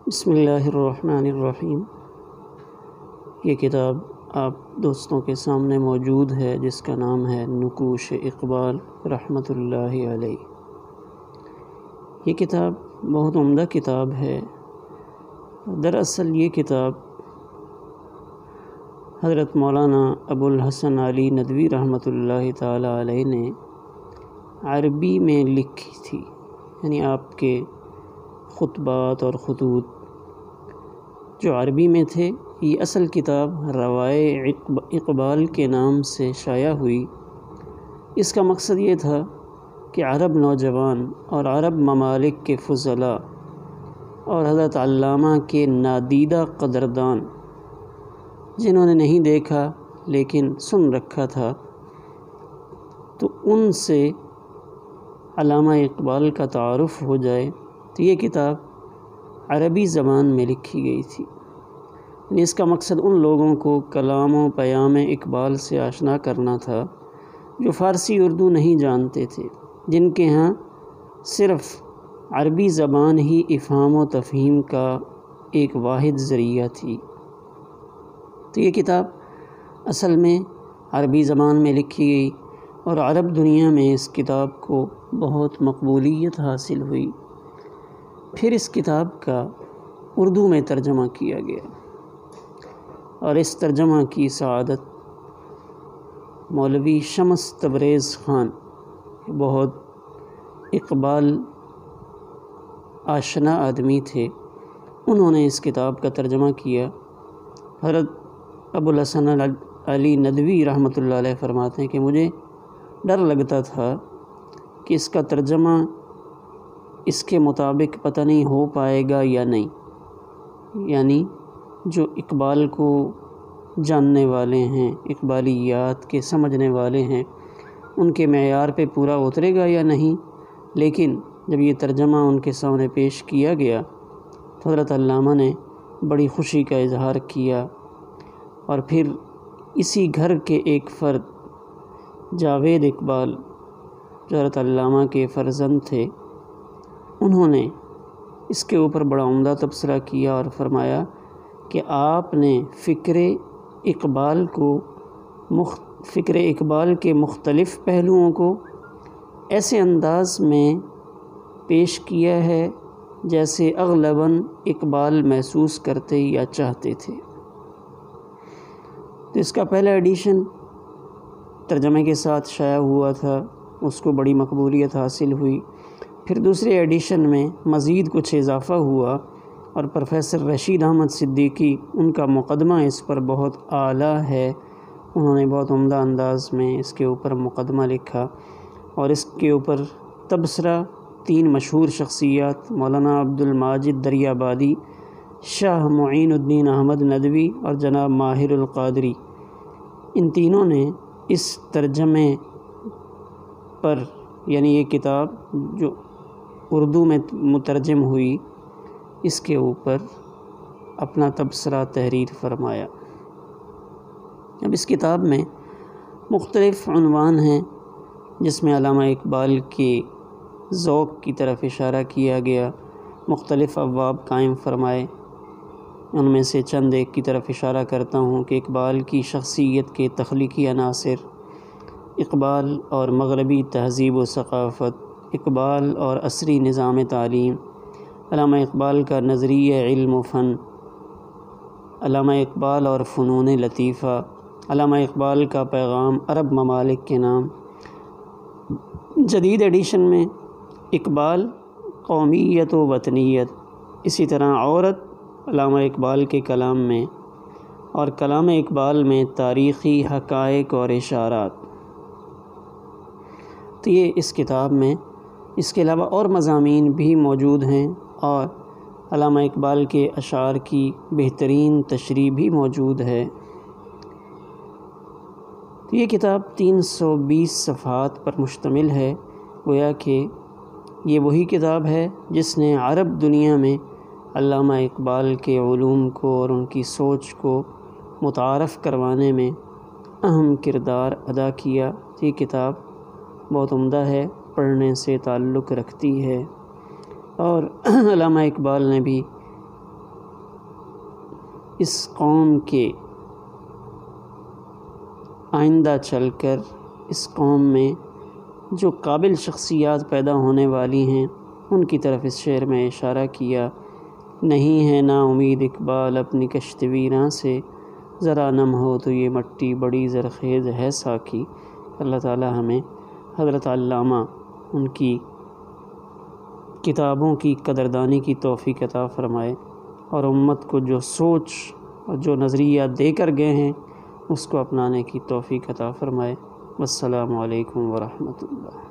بسم اللہ الرحمن الرحیم۔ یہ کتاب آپ دوستوں کے سامنے موجود ہے جس کا نام ہے نقوش اقبال رحمۃ اللہ علیہ۔ یہ کتاب بہت عمدہ کتاب ہے۔ دراصل یہ کتاب حضرت مولانا ابو الحسن علی ندوی رحمۃ اللہ تعالی علیہ نے عربی میں لکھی تھی، یعنی آپ کے خطبات اور خطوط جو عربی میں تھے۔ یہ اصل کتاب روائے اقبال کے نام سے شائع ہوئی۔ اس کا مقصد یہ تھا کہ عرب نوجوان اور عرب ممالک کے فضلاء اور حضرت علامہ کے نادیدہ قدردان جنہوں نے نہیں دیکھا لیکن سن رکھا تھا، تو ان سے علامہ اقبال کا تعارف ہو جائے۔ تو یہ کتاب عربی زبان میں لکھی گئی تھی۔ اس کا مقصد ان لوگوں کو کلام و پیام اقبال سے آشنا کرنا تھا جو فارسی اردو نہیں جانتے تھے، جن کے ہاں صرف عربی زبان ہی افہام و تفہیم کا ایک واحد ذریعہ تھی۔ تو یہ کتاب اصل میں عربی زبان میں لکھی گئی اور عرب دنیا میں اس کتاب کو بہت مقبولیت حاصل ہوئی۔ پھر اس کتاب کا اردو میں ترجمہ کیا گیا اور اس ترجمہ کی سعادت مولوی شمس تبریز خان، بہت اقبال آشنا آدمی تھے، انہوں نے اس کتاب کا ترجمہ کیا۔ حضرت ابو الحسن علی ندوی رحمۃ اللہ علیہ فرماتے ہیں کہ مجھے ڈر لگتا تھا کہ اس کا ترجمہ اس کے مطابق پتہ نہیں ہو پائے گا یا نہیں، یعنی جو اقبال کو جاننے والے ہیں، اقبالیات کے سمجھنے والے ہیں، ان کے معیار پہ پورا اترے گا یا نہیں۔ لیکن جب یہ ترجمہ ان کے سامنے پیش کیا گیا تو حضرت علامہ نے بڑی خوشی کا اظہار کیا، اور پھر اسی گھر کے ایک فرد جاوید اقبال جو حضرت علامہ کے فرزند تھے، انہوں نے اس کے اوپر بڑا عمدہ تبصرہ کیا اور فرمایا کہ آپ نے فکر اقبال کے مختلف پہلوؤں کو ایسے انداز میں پیش کیا ہے جیسے اغلباً اقبال محسوس کرتے یا چاہتے تھے۔ تو اس کا پہلا ایڈیشن ترجمے کے ساتھ شائع ہوا تھا، اس کو بڑی مقبولیت حاصل ہوئی۔ پھر دوسرے ایڈیشن میں مزید کچھ اضافہ ہوا اور پروفیسر رشید احمد صدیقی، ان کا مقدمہ اس پر بہت اعلیٰ ہے، انہوں نے بہت عمدہ انداز میں اس کے اوپر مقدمہ لکھا، اور اس کے اوپر تبصرہ 3 مشہور شخصیات مولانا عبد الماجد دریابادی، شاہ معین الدین احمد ندوی اور جناب ماہر القادری، ان تینوں نے اس ترجمے پر، یعنی یہ کتاب جو اردو میں مترجم ہوئی، اس کے اوپر اپنا تبصرہ تحریر فرمایا۔ اب اس کتاب میں مختلف عنوان ہیں جس میں علامہ اقبال کے ذوق کی طرف اشارہ کیا گیا، مختلف ابواب قائم فرمائے۔ ان میں سے چند ایک کی طرف اشارہ کرتا ہوں کہ اقبال کی شخصیت کے تخلیقی عناصر، اقبال اور مغربی تہذیب و ثقافت، اقبال اور عصری نظام تعلیم، علامہ اقبال کا نظریہ علم و فن، علامہ اقبال اور فنون لطیفہ، علامہ اقبال کا پیغام عرب ممالک کے نام۔ جدید ایڈیشن میں اقبال، قومیت و وطنیت، اسی طرح عورت علامہ اقبال کے کلام میں، اور کلام اقبال میں تاریخی حقائق اور اشارات۔ تو یہ اس کتاب میں اس کے علاوہ اور مضامین بھی موجود ہیں، اور علامہ اقبال کے اشعار کی بہترین تشریح بھی موجود ہے۔ تو یہ کتاب 320 صفحات پر مشتمل ہے، گویا کہ یہ وہی کتاب ہے جس نے عرب دنیا میں علامہ اقبال کے علوم کو اور ان کی سوچ کو متعارف کروانے میں اہم کردار ادا کیا۔ یہ کتاب بہت عمدہ ہے، پڑھنے سے تعلق رکھتی ہے، اور علامہ اقبال نے بھی اس قوم کے آئندہ چل کر اس قوم میں جو قابل شخصیات پیدا ہونے والی ہیں ان کی طرف اس شعر میں اشارہ کیا۔ نہیں ہے نا امید اقبال اپنی کشت ویراں سے، ذرا نم ہو تو یہ مٹی بڑی زرخیز ہے ساکی۔ اللہ تعالی ہمیں حضرت علامہ ان کی کتابوں کی قدردانی کی توفیق عطا فرمائے، اور امت کو جو سوچ اور جو نظریہ دے کر گئے ہیں اس کو اپنانے کی توفیق عطا فرمائے۔ والسلام علیکم ورحمۃ اللہ۔